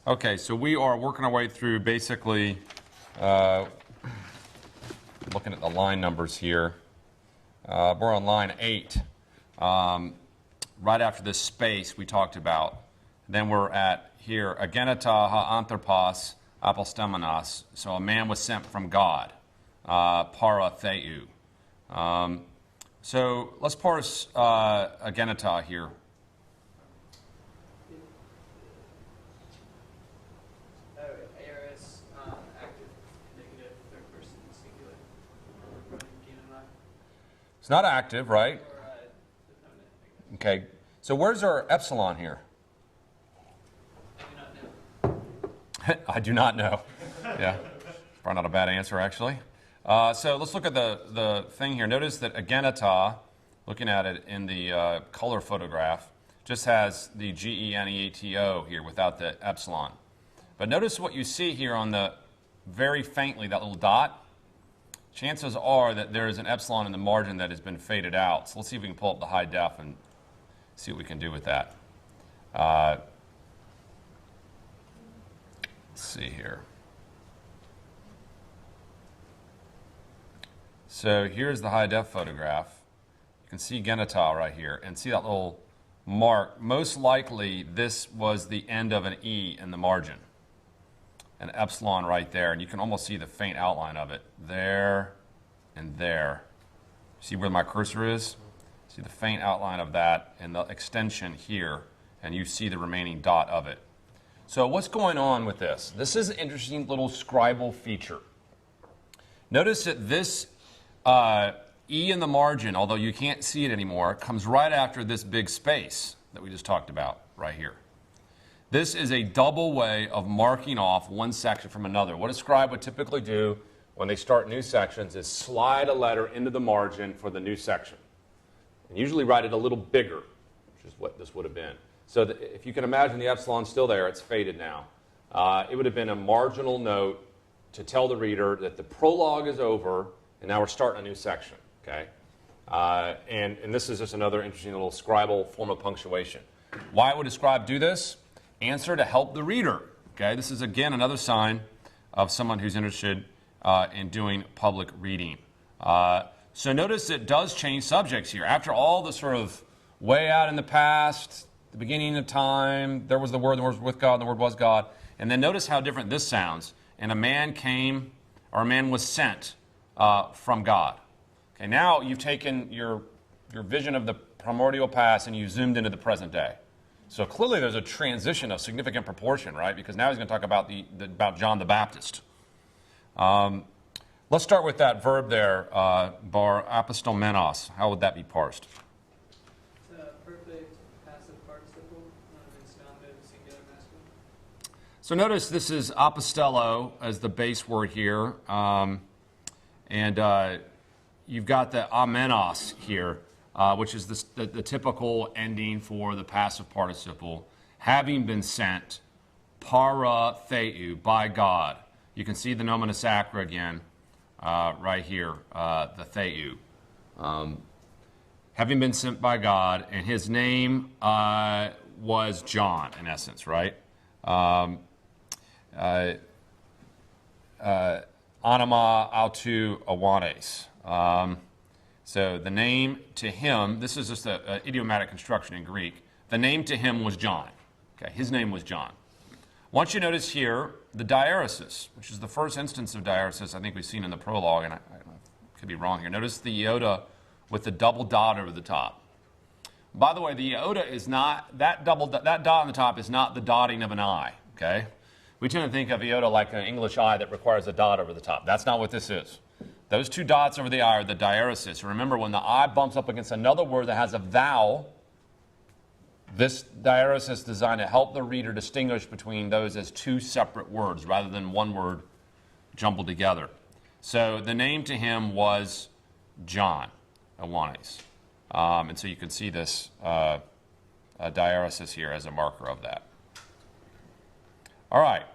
Okay, so we are working our way through basically looking at the line numbers here. We're on line 8. Right after this space we talked about. Then we're at here, agenata ha anthropos apostemenos. So a man was sent from God, para theou. So let's parse agenata here. It's not active, right? Okay. So where's our epsilon here? I do not know. Yeah. Probably not a bad answer, actually. So let's look at the thing here. Notice that agenata, looking at it in the color photograph, just has the G-E-N-E-A-T-O here without the epsilon. But notice what you see here on the, very faintly, that little dot. Chances are that there is an epsilon in the margin that has been faded out. So let's see if we can pull up the high def and see what we can do with that. Let's see here. So here's the high def photograph. You can see genitale right here and see that little mark. Most likely this was the end of an E in the margin. An epsilon right there, and you can almost see the faint outline of it there and there. See where my cursor is? See the faint outline of that and the extension here, and you see the remaining dot of it. So what's going on with this? This is an interesting little scribal feature. Notice that this E in the margin, although you can't see it anymore, comes right after this big space that we just talked about right here. This is a double way of marking off one section from another. What a scribe would typically do when they start new sections is slide a letter into the margin for the new section. And usually write it a little bigger, which is what this would have been. So that if you can imagine the epsilon still there, it's faded now. It would have been a marginal note to tell the reader that the prologue is over and now we're starting a new section. Okay? And this is just another interesting little scribal form of punctuation. Why would a scribe do this? Answer, to help the reader. Okay, this is again another sign of someone who's interested in doing public reading. So notice it does change subjects here. After all the sort of way out in the past, the beginning of time, there was the Word was with God, and the Word was God. And then notice how different this sounds. And a man came, or a man was sent from God. Okay, now you've taken your vision of the primordial past and you zoomed into the present day. So clearly there's a transition of significant proportion, right? Because now he's going to talk about about John the Baptist. Let's start with that verb there, bar apostomenos. How would that be parsed? It's a perfect passive participle. It's nominative singular masculine. So notice this is apostello as the base word here. You've got the amenos here. Which is the typical ending for the passive participle, having been sent, para theou, by God. You can see the nomen sacra again, right here, the theou. Having been sent by God, and his name was John, in essence, right? Anima autou awanes. So the name to him, this is just an idiomatic construction in Greek. The name to him was John. Okay, his name was John. I want you to notice here the diaeresis, which is the first instance of diaeresis I think we've seen in the prologue, and I could be wrong here. Notice the iota with the double dot over the top. By the way, the iota is not, that dot on the top is not the dotting of an I, okay? We tend to think of iota like an English I that requires a dot over the top. That's not what this is. Those two dots over the I are the diaeresis. Remember, when the I bumps up against another word that has a vowel, this diaeresis is designed to help the reader distinguish between those as two separate words rather than one word jumbled together. So the name to him was John, Awanes. And so you can see this diaeresis here as a marker of that. All right.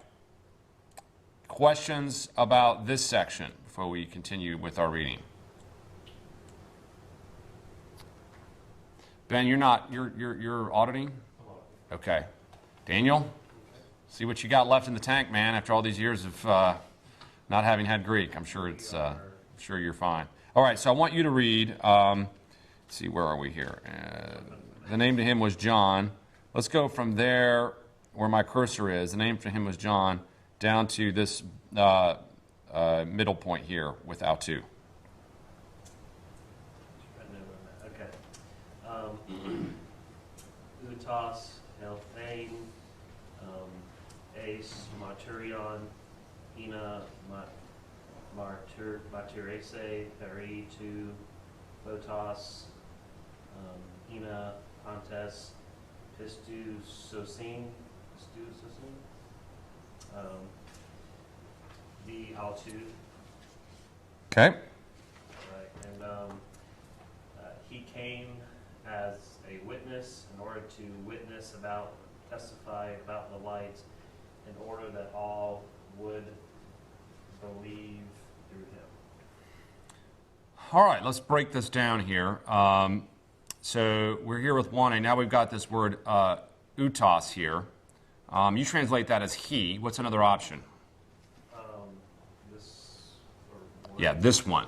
Questions about this section before we continue with our reading? Ben, you're auditing? Okay. Daniel? See what you got left in the tank, man, after all these years of not having had Greek. I'm sure sure you're fine. All right, so I want you to read, let's see, where are we here? The name to him was John. Let's go from there where my cursor is. The name to him was John, down to this middle point here with Autu. Okay. Utos, Elthane, Ace, Marturion, Hina, Martirese, Peri, Tu, Photos, Hina, Pontes, Pistu, Sosine, the Altu. Okay. Right, and he came as a witness in order to testify about the light, in order that all would believe through him. All right, let's break this down here. So we're here with 1a. Now we've got this word utos here. You translate that as he. What's another option? Yeah, this one.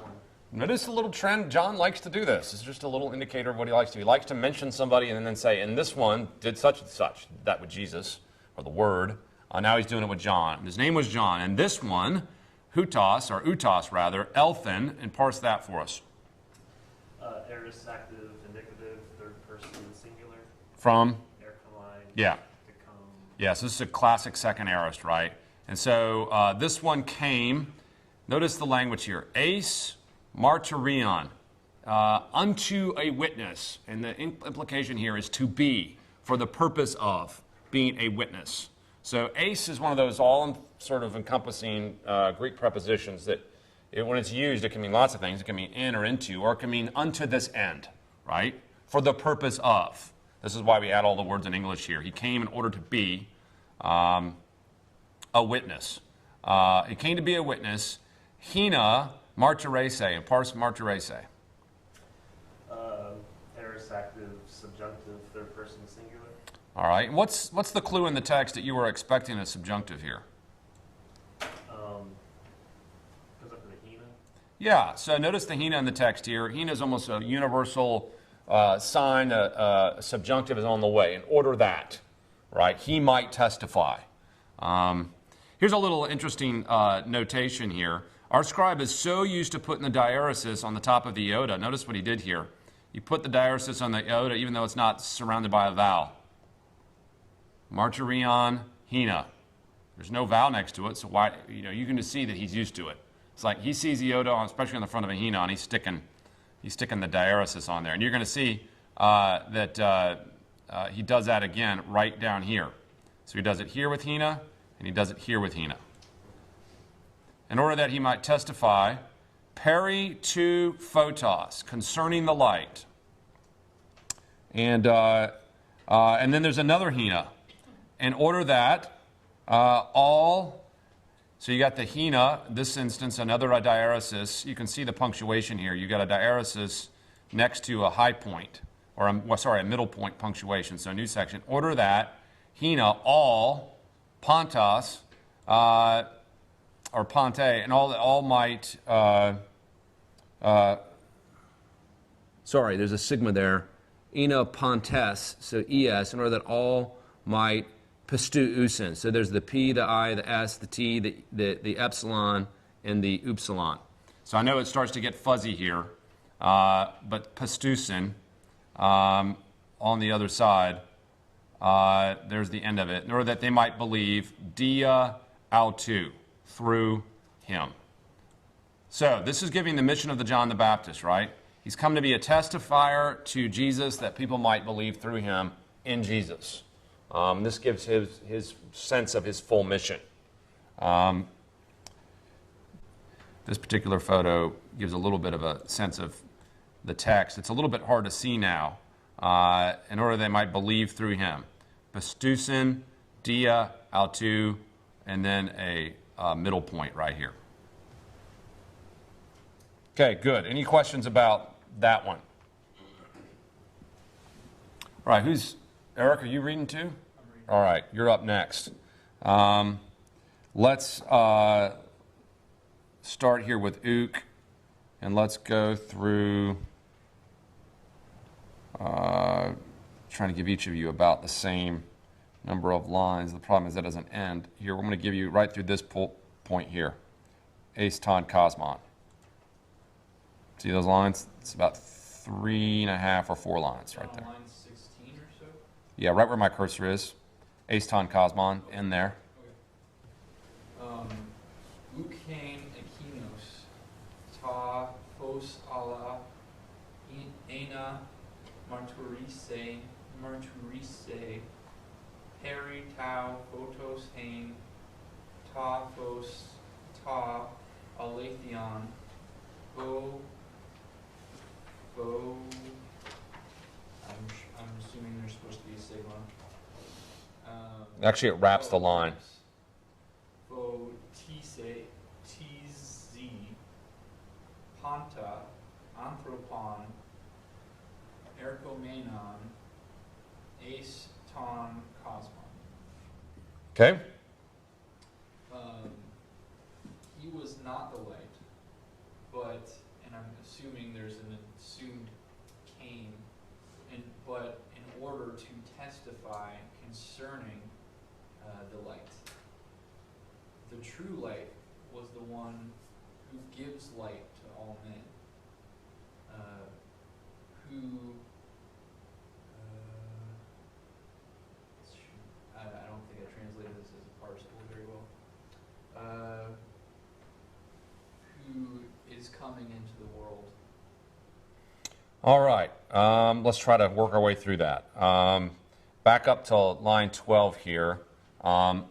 Notice a little trend. John likes to do this. It's just a little indicator of what he likes to do. He likes to mention somebody and then say, and this one did such and such. That with Jesus, or the Word. Now he's doing it with John. His name was John. And this one, Hutos, or Utos rather, Elthan, and parse that for us. Aorist, active, indicative, third person singular. From? Yeah. Become. Yes, this is a classic second aorist, right? And so this one came, notice the language here, Ace martyrion, unto a witness. And the implication here is to be, for the purpose of being a witness. So ace is one of those all sort of encompassing Greek prepositions that when it's used, it can mean lots of things. It can mean in or into, or it can mean unto this end, right? For the purpose of. This is why we add all the words in English here. He came in order to be a witness. He came to be a witness. Hina martyrese, and parse martyrese. Aorist, active, subjunctive, third person singular. All right. What's the clue in the text that you were expecting a subjunctive here? Goes up to the Hina. Yeah. So notice the Hina in the text here. Hina is almost a universal sign. A subjunctive is on the way. In order that, right? He might testify. Here's a little interesting notation here. Our scribe is so used to putting the diaeresis on the top of the iota. Notice what he did here. He put the diaeresis on the iota even though it's not surrounded by a vowel. Martyrion, Hina. There's no vowel next to it, so why, you can just see that he's used to it. It's like he sees the iota, especially on the front of a Hina, and he's sticking the diaeresis on there. And you're going to see that he does that again right down here. So he does it here with Hina, and he does it here with Hina. In order that he might testify, peri to photos, concerning the light. And then there's another Hina. In order that all, so you got the Hina, this instance, another diaeresis. You can see the punctuation here. You got a diaeresis next to a high point, or a middle point punctuation, so a new section. Order that Hina, all, pontos, or ponte, and all might, sorry, there's a sigma there. Ina pontes, so es, in order that all might pistu usin. So there's the P, the I, the S, the T, the epsilon, and the upsilon. So I know it starts to get fuzzy here, but pistusin on the other side, there's the end of it, in order that they might believe dia autu, through him. So this is giving the mission of the John the Baptist, right? He's come to be a testifier to Jesus that people might believe through him in Jesus. This gives his sense of his full mission. This particular photo gives a little bit of a sense of the text. It's a little bit hard to see now. In order they might believe through him. Pistusin, dia, autu, and then a middle point right here. Okay, good. Any questions about that one? All right, Eric, are you reading too? I'm reading. All right, you're up next. Let's start here with ook, and let's go through, trying to give each of you about the same number of lines. The problem is that doesn't end. Here, we're going to give you right through this point here, ace, ton, cosmon. See those lines? It's about 3.5 or 4 lines right there. Line 16 or so? Yeah, right where my cursor is. Ace, ton, cosmon, in there. Ukain ekinos, ta, phos ala, ena, marturise, peri, tau, photos, hain, ta, phos, ta, aletheon, bo, I'm assuming there's supposed to be a sigma. Actually, it wraps the line. Bo, tise, tz, panta, anthropon, ergomenon, ace, ton, cosmon. Okay? He was not the light, but, and I'm assuming there's an assumed came, but in order to testify concerning the light. The true light was the one who gives light to all men, I don't think I translated this as a participle very well, who is coming into the world. All right. Let's try to work our way through that. Back up to line 12 here. What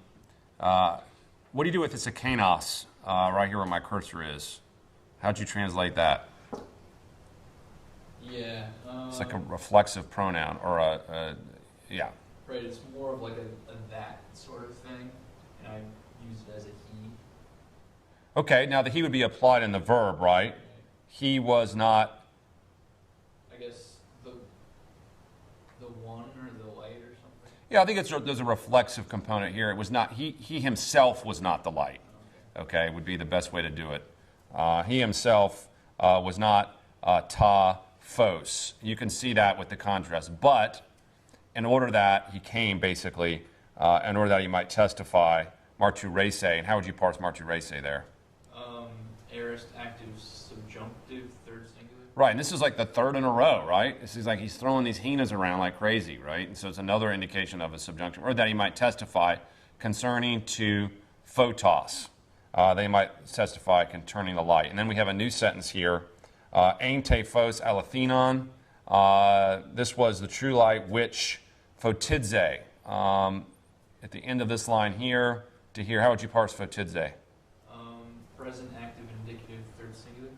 do you do with this akanos right here where my cursor is? How'd you translate that? Yeah. It's like a reflexive pronoun, or yeah. Right, it's more of like a that sort of thing, and I use it as a he. Okay, now the he would be applied in the verb, right? He was not. I guess the one or the light or something. Yeah, I think there's a reflexive component here. It was not he himself was not the light. Okay, would be the best way to do it. He himself was not ta phos. You can see that with the contrast, but in order that he came, basically, in order that he might testify, marturese. And how would you parse marturese there? Aorist, active, subjunctive, third singular. Right, and this is like the third in a row, right? This is like he's throwing these henas around like crazy, right? And so it's another indication of a subjunctive, or that he might testify concerning to photos. They might testify concerning the light. And then we have a new sentence here, ein te phos alethenon. This was the true light which photidze. At the end of this line here, to here, how would you parse photidze? Present, active, indicative, third singular.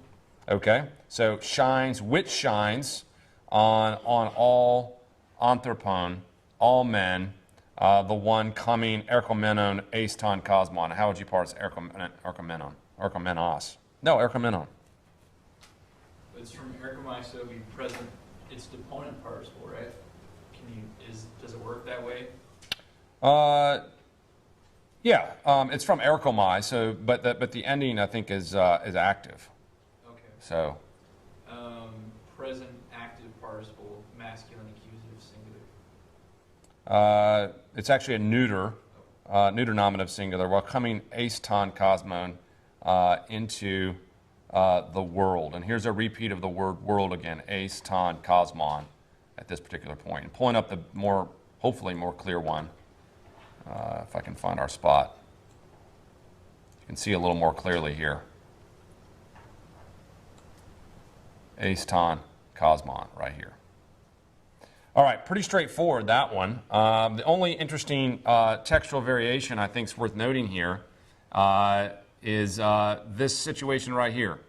Okay, so shines, which shines on all anthropon, all men, the one coming, erchomenon, ace, ton, cosmon. How would you parse erchomenon? Erchomenos. No, erchomenon. It's from erchomai, so it'd be present. It's deponent participle, right? Does it work that way? Yeah, it's from erchomai, so but the ending I think is active. Okay. So. Present, active participle, masculine, accusative, singular. It's actually a neuter, neuter nominative singular. While coming ace, ton, cosmon into the world, and here's a repeat of the word world again: ace, ton, cosmon. At this particular point, and pulling up the hopefully more clear one. If I can find our spot, you can see a little more clearly here. Ace, ton, cosmon, right here. All right, pretty straightforward, that one. The only interesting textual variation I think is worth noting here is this situation right here.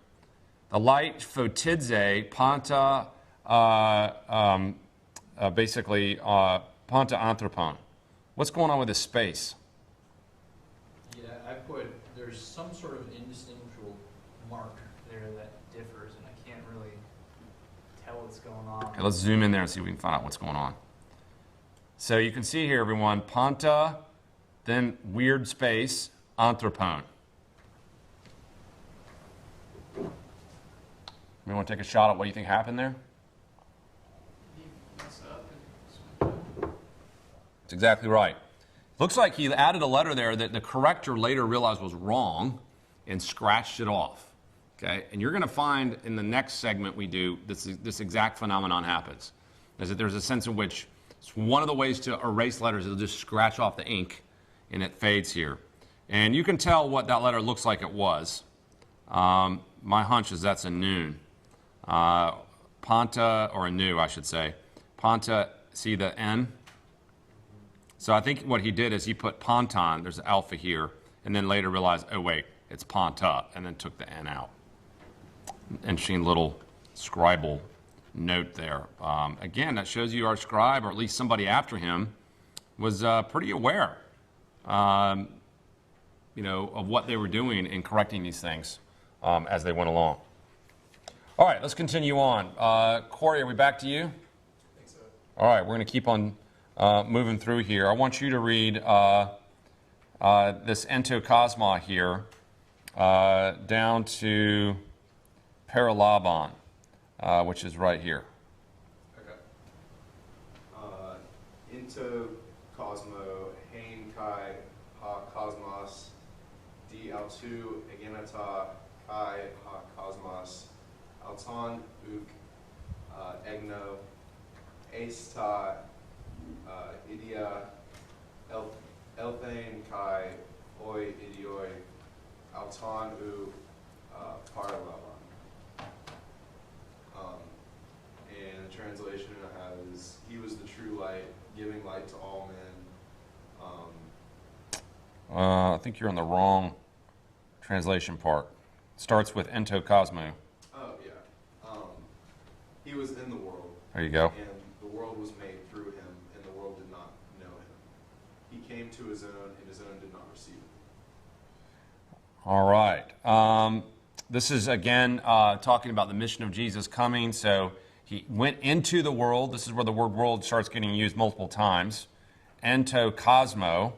The light photidze panta, basically panta anthropon. What's going on with this space? Yeah, there's some sort of indistinguishable mark there that differs, and I can't really tell what's going on. Okay, let's zoom in there and see if we can find out what's going on. So you can see here, everyone, panta then weird space, anthropon. You want to take a shot at what you think happened there? He messed up and switched. That's exactly right. Looks like he added a letter there that the corrector later realized was wrong and scratched it off. Okay, and you're going to find in the next segment we do this exact phenomenon happens. Is that there's a sense in which it's one of the ways to erase letters. It'll just scratch off the ink, and it fades here. And you can tell what that letter looks like it was. My hunch is that's a noon. Ponta, or a nu, I should say. Ponta, see the N? So I think what he did is he put ponton, there's an alpha here, and then later realized, oh wait, it's ponta, and then took the N out. Interesting little scribal note there. Again, that shows you our scribe, or at least somebody after him, was pretty aware, of what they were doing in correcting these things as they went along. All right, let's continue on. Corey, are we back to you? I think so. All right, we're going to keep on moving through here. I want you to read this entokosma here down to paralabon, which is right here. Okay. Into Cosmo, Hain Kai, Ha Cosmos, D Altu, Egenata, Kai, Ha Cosmos, Alton, Uk, Egno, Aesta, Idia, Elthane, Kai, Oi, Idioi, Alton, U, Paralabon. And the translation has, he was the true light, giving light to all men. I think you're on the wrong translation part. Starts with entokosmo. Oh, yeah. He was in the world. There you go. And the world was made through him, and the world did not know him. He came to his own, and his own did not receive him. All right. This is, again, talking about the mission of Jesus coming. So he went into the world. This is where the word world starts getting used multiple times. Entokosmo,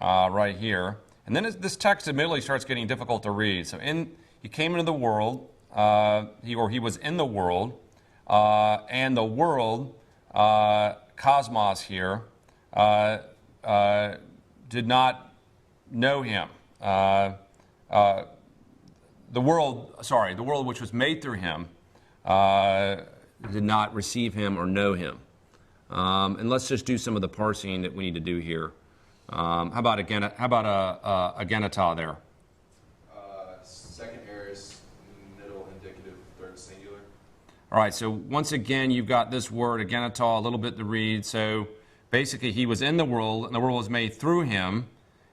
right here. And then this text admittedly starts getting difficult to read. So he came into the world, he was in the world, and the world, cosmos here, did not know him. The world which was made through him did not receive him or know him. And let's just do some of the parsing that we need to do here. How about a genita there? Second aorist, middle indicative, third singular. All right, so once again, you've got this word, agenita, a little bit to read. So basically, he was in the world, and the world was made through him,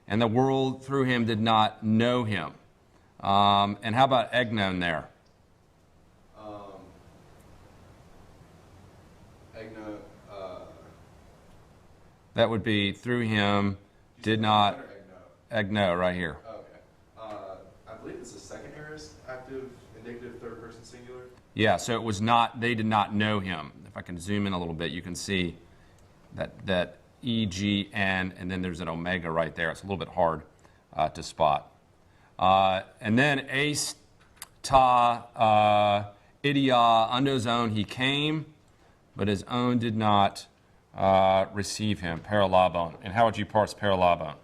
and the world through him did not know him. And how about egnon there? Egno, That would be through him, did not, Egno. egno, right here. Okay. I believe it's the second aorist, active, indicative, third person singular. Yeah, so it was not, they did not know him. If I can zoom in a little bit, you can see that E-G-N, and then there's an omega right there. It's a little bit hard to spot. And then ace, ta, idia, unto his own he came, but his own did not receive him, paralabon. And how would you parse paralabon?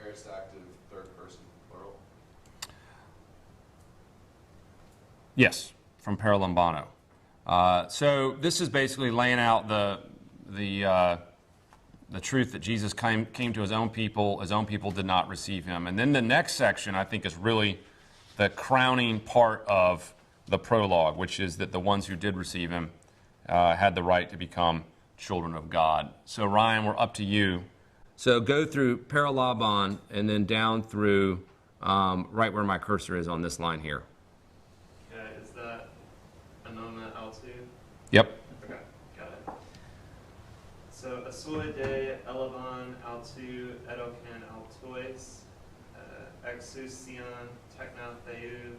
Aorist active, third person, plural. Yes, from paralambano. So this is basically laying out the truth that Jesus came to his own people did not receive him. And then the next section, I think, is really the crowning part of the prologue, which is that the ones who did receive him had the right to become children of God. So Ryan, we're up to you. So go through paralabon and then down through right where my cursor is on this line here. Okay, is that anoma altu? Yep. Okay, got it. So asoi de elevon altu edokan altois, exousion technotheu,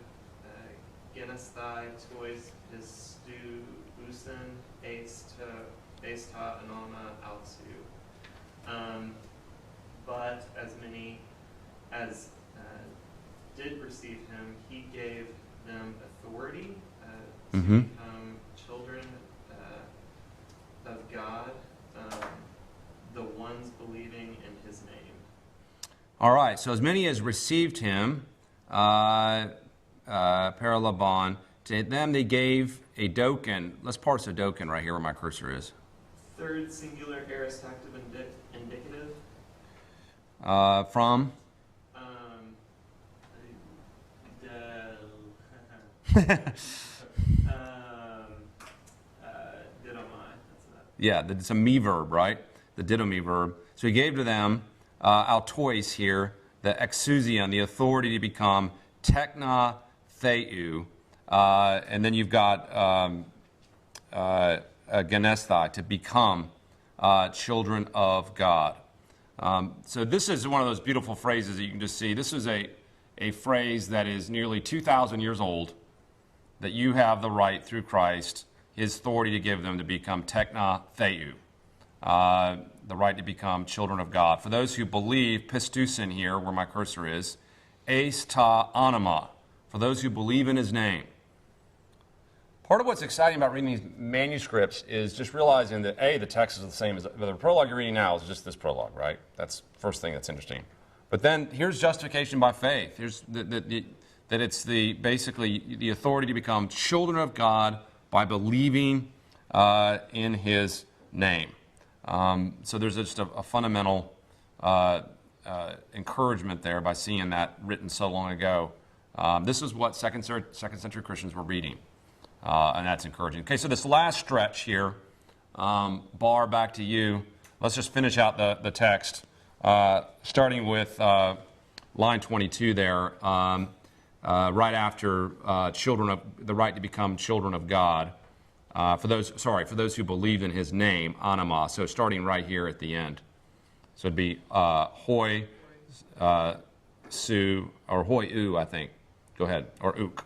genesthai tois pistu usen, ace ta anoma altu. but as many as did receive him, he gave them authority to become children of God, the ones believing in his name. All right, so as many as received him, paralabon, to them they gave a doken. Let's parse a doken right here where my cursor is. Third singular aorist active indicative. From? Didomai. That's that. Yeah, it's a me verb, right? The didomi verb. So he gave to them autois here, the exousion, the authority to become tekna theou. And then you've got genesthai, to become children of God. So this is one of those beautiful phrases that you can just see. This is a phrase that is nearly 2,000 years old, that you have the right through Christ, his authority to give them to become tekna theou, the right to become children of God. For those who believe, pistusin here, where my cursor is, eis ta anima, for those who believe in his name. Part of what's exciting about reading these manuscripts is just realizing that, A, the text is the same as the prologue you're reading now is just this prologue, right? That's the first thing that's interesting. But then here's justification by faith. Here's that it's basically the authority to become children of God by believing in his name. So there's just a fundamental encouragement there by seeing that written so long ago. This is what second century Christians were reading. And that's encouraging. Okay, so this last stretch here, Bar, back to you. Let's just finish out the text, starting with line 22 there, right after the right to become children of God. For those who believe in his name, anima. So starting right here at the end. So it'd be hoi, su, or hoi u, I think. Go ahead, or uk.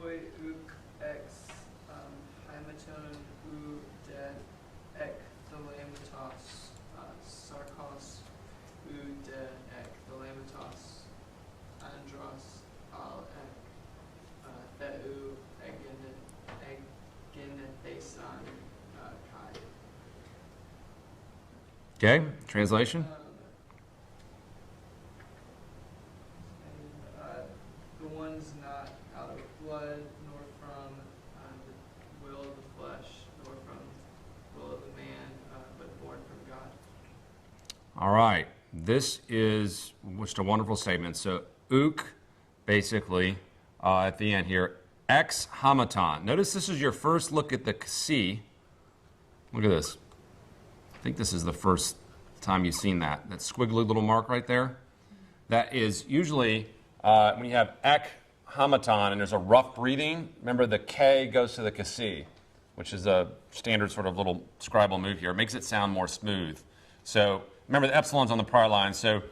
Hoi uk ex hymaton u de ek thelematos sarkos u de ek thelematos andros al ek theu egenethesan kai. Okay, translation? The one's not out of blood, nor from the will of the flesh, nor from the will of the man, but born from God. All right. This is just a wonderful statement. So, uk, basically, at the end here, ex hamaton. Notice this is your first look at the kasi. Look at this. I think this is the first time you've seen that. That squiggly little mark right there. That is usually when you have ek hamaton and there's a rough breathing, remember the K goes to the kasi, which is a standard sort of little scribal move here. It makes it sound more smooth. So remember the epsilon's on the prior line, so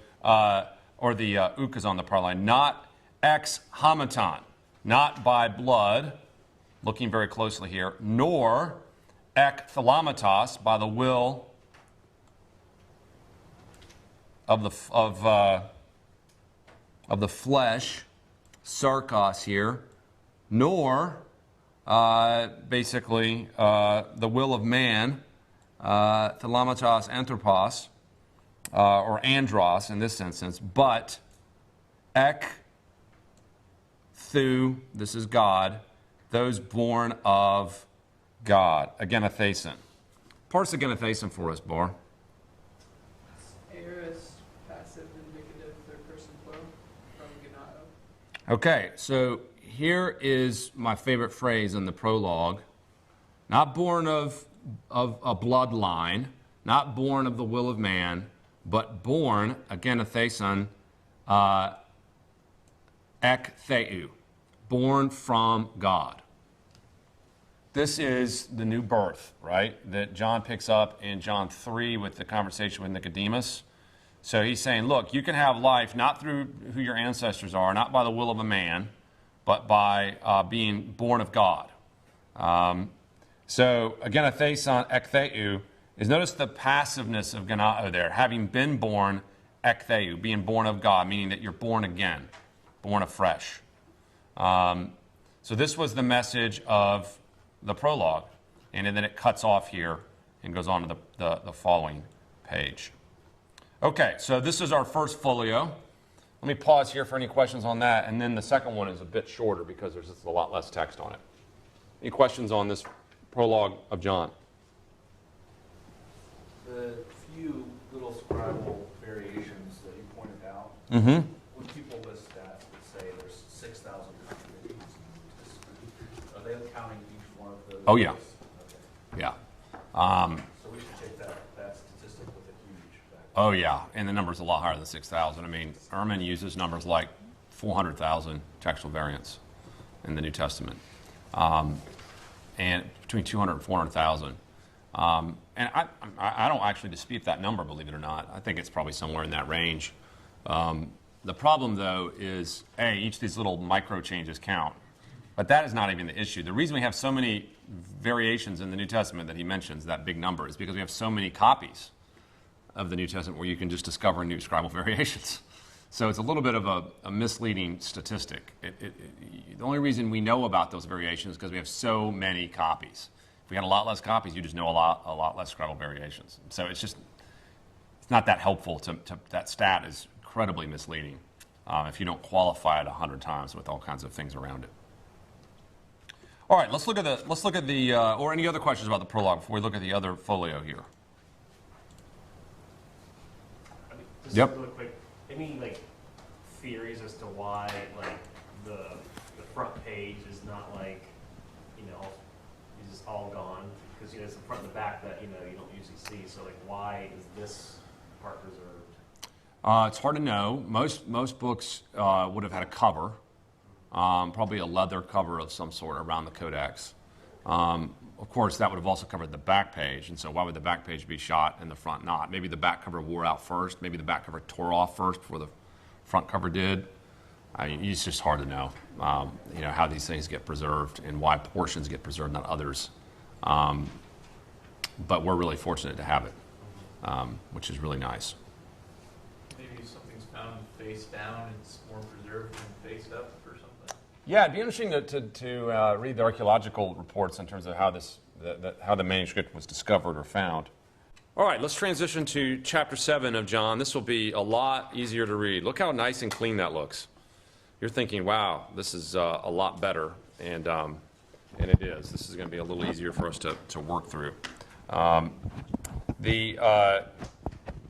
or the uk is on the prior line. Not ex hamaton, not by blood, looking very closely here, nor ek thelamatos, by the will of the flesh, sarkos here, nor basically the will of man, thelamatos anthropos, or andros in this instance, but ek theu, this is God, those born of God. Agenethesan. Parse agenethesan for us, Bar. Aorist, passive, indicative, third person plural, from Ganato. Okay, so here is my favorite phrase in the prologue. Not born of a bloodline, not born of the will of man, but born, agenethesan, ek theou, born from God. This is the new birth, right, that John picks up in John 3 with the conversation with Nicodemus. So he's saying, look, you can have life not through who your ancestors are, not by the will of a man, but by being born of God. So, agenethesan ek theou is, notice the passiveness of ganao there, having been born ektheu, being born of God, meaning that you're born again, born afresh. So this was the message of the prologue, and then it cuts off here and goes on to the following page. Okay, so this is our first folio. Let me pause here for any questions on that, and then the second one is a bit shorter because there's just a lot less text on it. Any questions on this prologue of John? The few little scribal variations that you pointed out, Mm-hmm. when people list that, would say there's 6,000 contradictions. Are they counting each one of those? Oh, yeah. Okay. Yeah. So we should take that statistic with a huge factor. Oh, yeah, and the number's a lot higher than 6,000. I mean, Ehrman uses numbers like 400,000 textual variants in the New Testament, and between 200 and 400,000. And I don't actually dispute that number, believe it or not. I think it's probably somewhere in that range. The problem, though, is, A, each of these little micro changes count. But that is not even the issue. The reason we have so many variations in the New Testament that he mentions, that big number, is because we have so many copies of the New Testament where you can just discover new scribal variations. So it's a little bit of a misleading statistic. The only reason we know about those variations is because we have so many copies. If we had a lot less copies, you just know a lot less scribal variations. So it's not that helpful. That stat is incredibly misleading if you don't qualify it 100 times with all kinds of things around it. All right, let's look at the or any other questions about the prologue before we look at the other folio here. Just Yep. really quick, any theories as to why the front page is not is just all gone? Because it's the front and the back that you don't usually see. So why is this part preserved? It's hard to know. Most books would have had a cover, probably a leather cover of some sort around the codex. Of course, that would have also covered the back page, and so why would the back page be shot and the front not? Maybe the back cover wore out first. Maybe the back cover tore off first before the front cover did. It's just hard to know, how these things get preserved and why portions get preserved, not others. But we're really fortunate to have it, which is really nice. Maybe something's found face down, it's more preserved than face up or something. Yeah, it'd be interesting to read the archaeological reports in terms of how how the manuscript was discovered or found. All right, let's transition to chapter 7 of John. This will be a lot easier to read. Look how nice and clean that looks. You're thinking, wow, this is a lot better, and it is. This is going to be a little easier for us to work through. The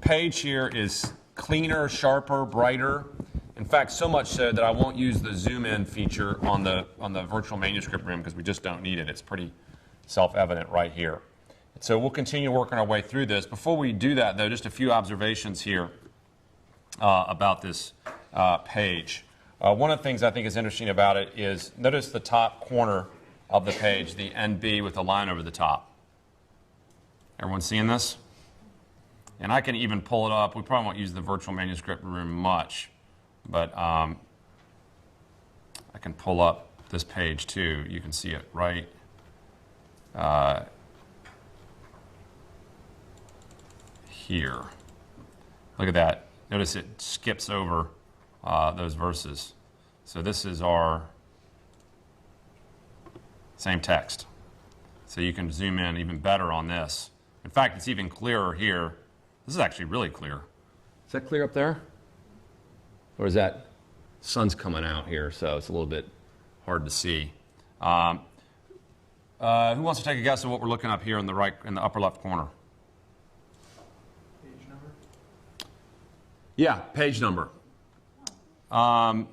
page here is cleaner, sharper, brighter. In fact, so much so that I won't use the zoom in feature on the virtual manuscript room because we just don't need it. It's pretty self-evident right here. So we'll continue working our way through this. Before we do that, though, just a few observations here about this page. One of the things I think is interesting about it is notice the top corner of the page, the NB with a line over the top. Everyone seeing this? And I can even pull it up. We probably won't use the virtual manuscript room much, but I can pull up this page too. You can see it right here. Look at that. Notice it skips over those verses. So this is our same text. So you can zoom in even better on this. In fact, it's even clearer here. This is actually really clear. Is that clear up there? Or is that sun's coming out here, so it's a little bit hard to see. Who wants to take a guess at what we're looking up here in the upper left corner? Page number? Yeah, page number. Now,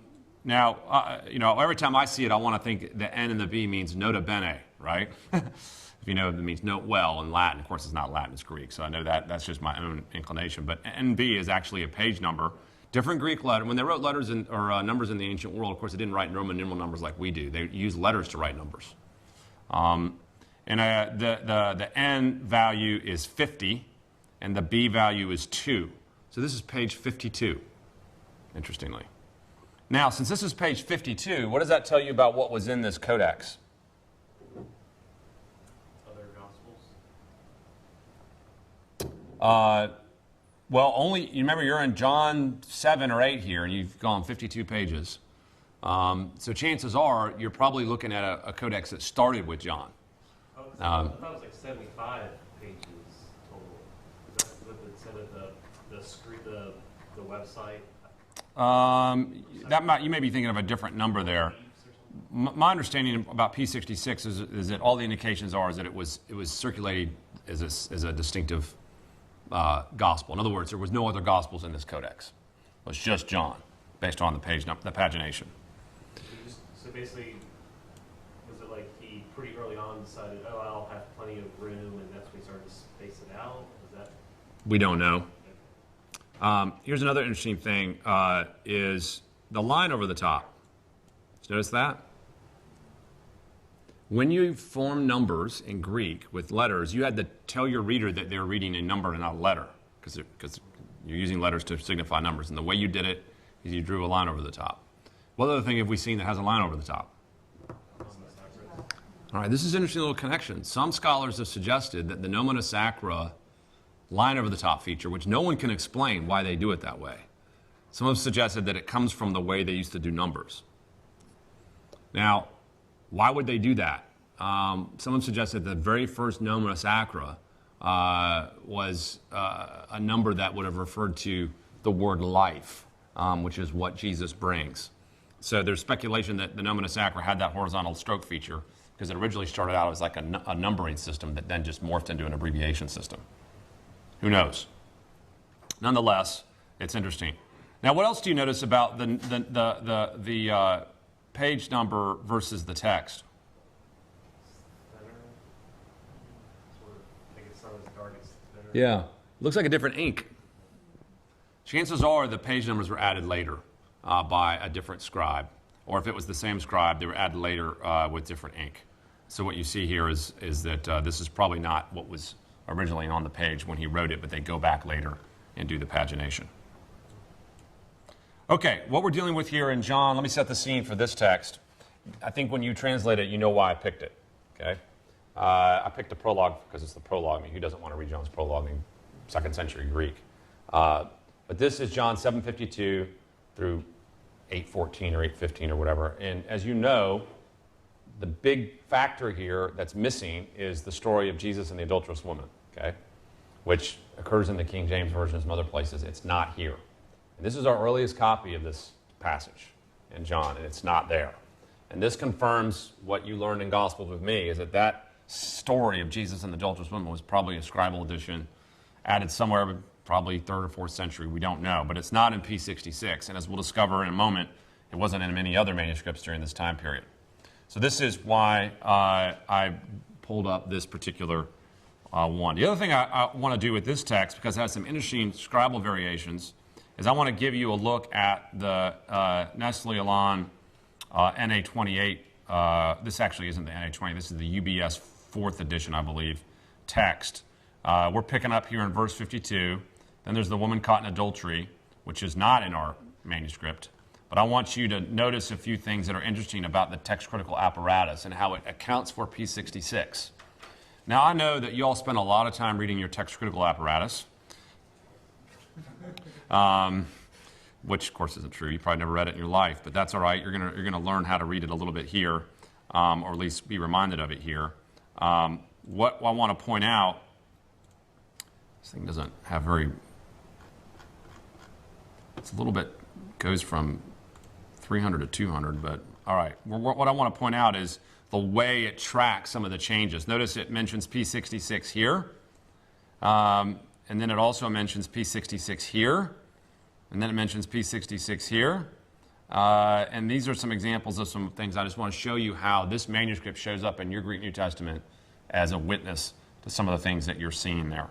every time I see it, I want to think the N and the B means nota bene, right? If you know, it means note well in Latin. Of course, it's not Latin, it's Greek, so I know that's just my own inclination. But NB is actually a page number. Different Greek letter. When they wrote letters or numbers in the ancient world, of course, they didn't write Roman numeral numbers like we do. They used letters to write numbers. And the N value is 50, and the B value is 2. So this is page 52, interestingly. Now, since this is page 52, what does that tell you about what was in this codex? Other Well, only, you remember you're in John 7 or 8 here, and you've gone 52 pages. So chances are you're probably looking at a codex that started with John. Oh, I thought it was like 75 pages total. That's what it said at the website. You may be thinking of a different number there. My understanding about P66 is that all the indications are is that it was circulated as a distinctive gospel. In other words, there was no other gospels in this codex. It was just John, based on the pagination. So basically, was it like he pretty early on decided, oh, I'll have plenty of room, and that's when he started to space it out? Is that? We don't know. Here's another interesting thing, is the line over the top. Did you notice that? When you form numbers in Greek with letters, you had to tell your reader that they were reading a number and not a letter, because you're using letters to signify numbers. And the way you did it is you drew a line over the top. What other thing have we seen that has a line over the top? All right, this is an interesting little connection. Some scholars have suggested that the nomina sacra line over the top feature, which no one can explain why they do it that way. Some have suggested that it comes from the way they used to do numbers. Now, why would they do that? Someone suggested the very first nomina sacra was a number that would have referred to the word life, which is what Jesus brings. So there's speculation that the nomina sacra had that horizontal stroke feature because it originally started out as like a numbering system that then just morphed into an abbreviation system. Who knows? Nonetheless, it's interesting. Now, what else do you notice about the page number versus the text? Yeah, looks like a different ink. Chances are the page numbers were added later by a different scribe, or if it was the same scribe, they were added later with different ink. So what you see here is that this is probably not what was originally on the page when he wrote it, but they go back later and do the pagination. Okay, what we're dealing with here in John, let me set the scene for this text. I think when you translate it, you know why I picked it, okay? I picked the prologue because it's the prologue. I mean, who doesn't want to read John's prologue in 2nd century Greek? But this is John 7:52 through 8:14 or 8:15 or whatever. And as you know, the big factor here that's missing is the story of Jesus and the adulterous woman, okay? Which occurs in the King James Version and some other places. It's not here. And this is our earliest copy of this passage in John, and it's not there. And this confirms what you learned in Gospels with me, is that story of Jesus and the adulterous woman was probably a scribal edition, added somewhere probably 3rd or 4th century, we don't know, but it's not in P66, and as we'll discover in a moment, it wasn't in many other manuscripts during this time period. So this is why I pulled up this particular one. The other thing I want to do with this text, because it has some interesting scribal variations, is I want to give you a look at the Nestle Aland NA28. This actually isn't the NA20, this is the UBS 4th edition, I believe, text. We're picking up here in verse 52. Then there's the woman caught in adultery, which is not in our manuscript. But I want you to notice a few things that are interesting about the text critical apparatus and how it accounts for P66. Now, I know that you all spend a lot of time reading your text critical apparatus, which, of course, isn't true. You probably never read it in your life, but that's all right. You're gonna learn how to read it a little bit here, or at least be reminded of it here. What I want to point out, this thing doesn't have very, it's a little bit, goes from 300 to 200, but all right. What I want to point out is the way it tracks some of the changes. Notice it mentions P66 here, and then it also mentions P66 here, and then it mentions P66 here. And these are some examples of some things. I just want to show you how this manuscript shows up in your Greek New Testament as a witness to some of the things that you're seeing there.